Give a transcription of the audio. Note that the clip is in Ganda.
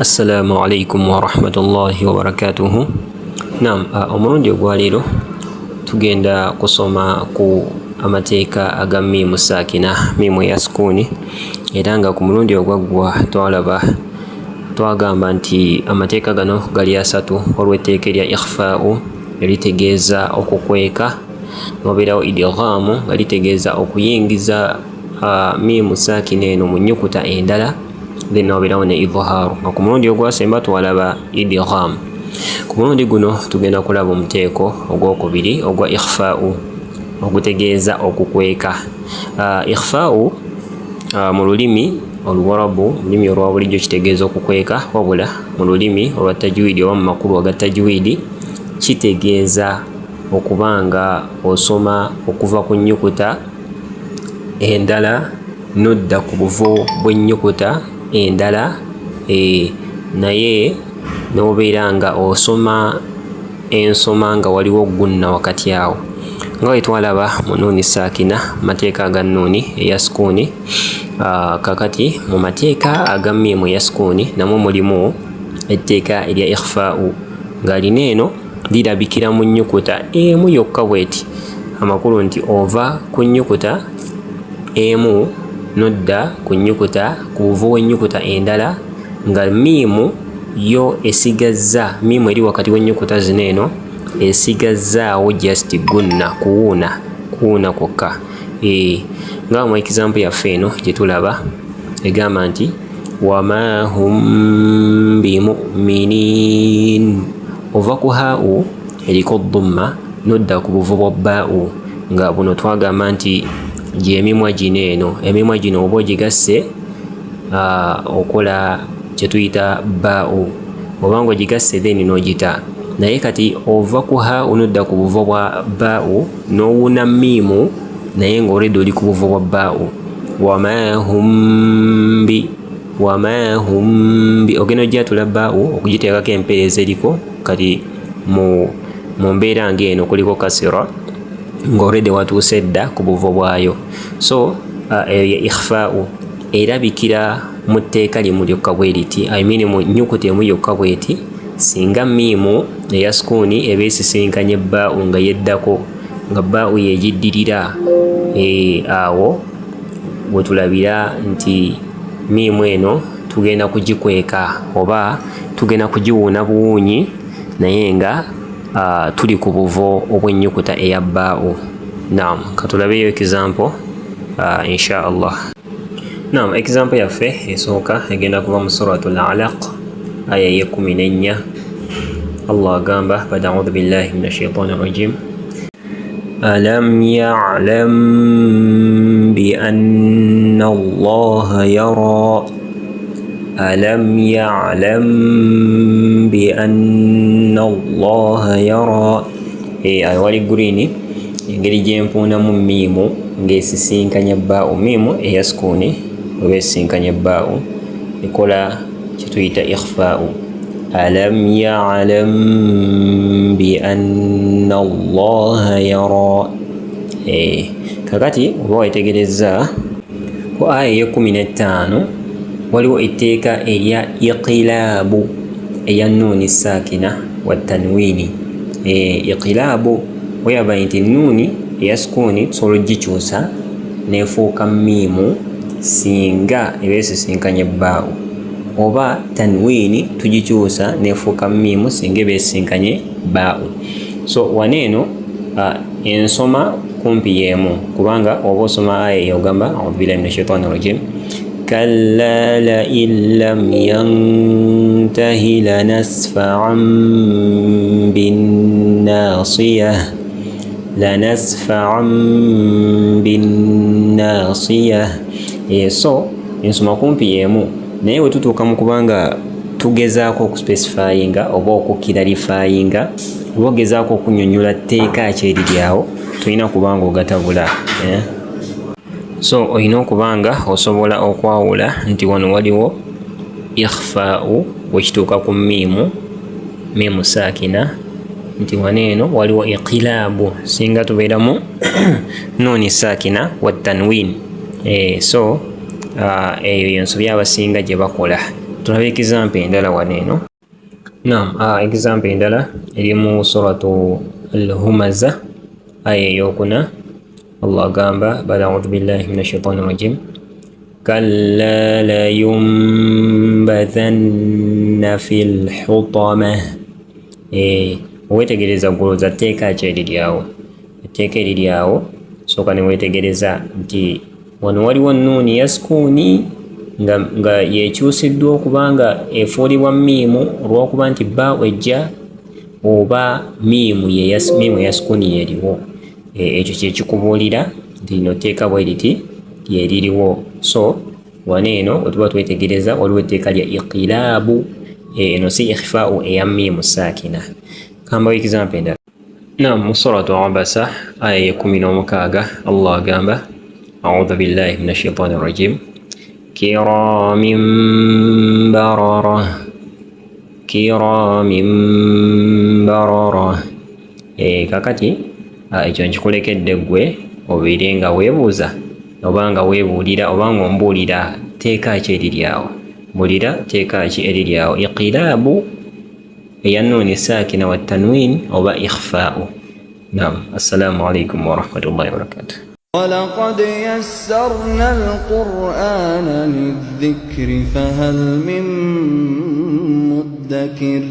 Assalamu alaikum wa rahmatullahi wa barakatuhu. Naam, omulundi ogwaleero tugenda kusoma ku amateeka aga miimu saakina, miimu ya sukuuni, era nga ku mulundi ogwaggwa twagamba nti amateeka gano gali asatu. Waliwo etteeka erya ikhfaa'u eritegeeza okukweka, n'obeerawo idghaamu nga litegeeza okuyingiza miimu saakina eno mu nnyukuta endala, then n'obeerawo ne idhaaru. Nga ku mulundi ogwasemba twalaba idghaamu. Ku mulundi guno tugenda kulaba omuteeko ogwokubiri ogwa ikhfaa'u ogutegeeza okukweka. Ikhfaa'u mu lulimi oluwarabu, mu lulimi olwa bulijjo kitegeeza okukweka, wabula mu lulimi olwa tajwiidi oba mu makulu aga tajwiidi kitegeeza okuba nga osoma okuva ku nnyukuta endala n'odda ku buvo bw'ennyukuta endala, naye n'obeera nga osoma ensoma nga waliwo gunna wakati awo. Nga bwe twalaba mu nuuni saakina, mateeka aga nuuni eya sukuuni, kakati mu mateeka aga miimu ya sukuuni namwo mulimu etteeka erya ikhfaa'u, nga lino eno lirabikira mu nnyukuta emu yokka bw'eti. Amakulu nti ova ku nnyukuta emu n'odda ku nnyukuta ku buvo bw'ennyukuta endala, nga miimu yo esigazza, miimu eri wakati w'ennyukuta zino eno esigazzaawo just gunna, kuwuuna kwokka. Nga mu example yaffe eno gye tulaba egamba nti wama hum bimu'minin, ova ku haa'u eriko ddumma n'odda ku buvo bwa baa'u, nga buno twagamba nti gy'emimwa gino eno, emimwa gino oba ogigasse okola kye tuyita baa'u, oba nga ogigasse then n'ogita. Naye kati ova ku haa'u n'odda ku buvo bwa baa'u n'owuuna miimu naye nga already oli ku buvo bwa baa'u. Wama hum bi, ogenda ogyatula baa'u okugiteekako empeereza eriko kati mu mbeera ng'eno kuliko kasira nga already watuuse dda ku buvo bwayo. So eyo ye ikhfaa'u, erabikira mu tteeka limu lyokka bwe liti, I mean mu nnyukuta emu yokka bw'eti. Singa miimu eya sukuuni eba esisinkanye baa'u nga yeddako, nga baa'u yegiddirira, awo we tulabira nti miimu eno tugenda kugikweka oba tugenda kugiwuuna buwuunyi, naye nga tuli ku buvo obw'ennyukuta eya baa'u. Naam, katulabeyo example insha Allah. Naam, example yaffe esooka egenda kuva mu suratul Alaq aya ye 14. Allah agamba ba'da a'udhu billahi minash shaitani rajim, alam ya'lam bi anna Allah yara, alam ya'lam bi anna Allah yara. Wali green engeri gyempuunamu miimu ng'esisinkanya baa'u, miimu eya sukuuni oba esisinkanya baa'u ekola kye tuyita ikhfaa'u. Alam ya'lam bi anna Allah yara. Kakati oba wetegereza ku aya ye 15 waliwo etteeka erya iqilaabu eya nuuni saakina wa tanwiini. Iqilaabu weyaba nti nuuni eya sukuuni tusobola ogikyusa neefuuka miimu singa eba esisinkanye baa'u, oba tanwiini tugikyusa neefuuka miimu singa eba esisinkanye baa'u. So waneeno ensoma kumpi y'emu, kubanga oba osoma aya eyogamba a'udhu billahi minash shaitani rajim, kalla la in lam yantahi lanasfa'an bin nasiyah, lanasfa'an bin nasiyah. So ensoma kumpi y'emu, naye we tutuuka mu kubanga tugezaako okuspecifyinga oba okukiralifyinga oba ogezaako okunnyonnyola tteeka ki eriri awo, tolina kubanga ogatabula. So olina okubanga osobola okwawula nti wano waliwo ikhfaa'u bwekituuka ku miimu saakina, nti waneeno waliwo iqilaabu singa tubeeramu nuuni saakina wa tanwiin. So eyo y'ensobi abasinga gye bakola. tulabe example endala wano eno. Example endala eri mu suratu al-Humaza aya eyokuna. Allah agamba bala a'udhu billahi minash shaitanir rajim kalla la yunbadhanna fil hutama. Wetegereza goloza teeka ki eriri etteeka eriri awo sooka ne wetegereza nti wano waliwo nuuni yasukuni nga yekyusiddwa okubanga efuulibwa miimu olw'okuba nti bba ejja oba miimu yasukuni yeriwo. Ekyo kyekikubuulira nti lino tteeka bwe liti lyeririwo. So wano eno bwe tuba twetegereza waliwo etteeka lya iqilaabu, eno si ikhfaa'u eya miimu saakina. Kambawo example endala. Mu suratu Abasa aya 16 Allah agamba a'udhu billahi minash shaitanir rajim kiramin barara. Kakati ekyo nkikulekedde ggwe obeere nga weebuuza oba nga weebuulira oba nga ombuulira tteeka ki eriri awo. Mbuulira tteeka ki eriri awo, iqilaabu eya nuuni saakina wa tanwin oba ikhfaa'u. Assalamu alaikum wa rahmatullahi wa barakatuh. ولقد يسرنا القرآن للذكر فهل من مدكر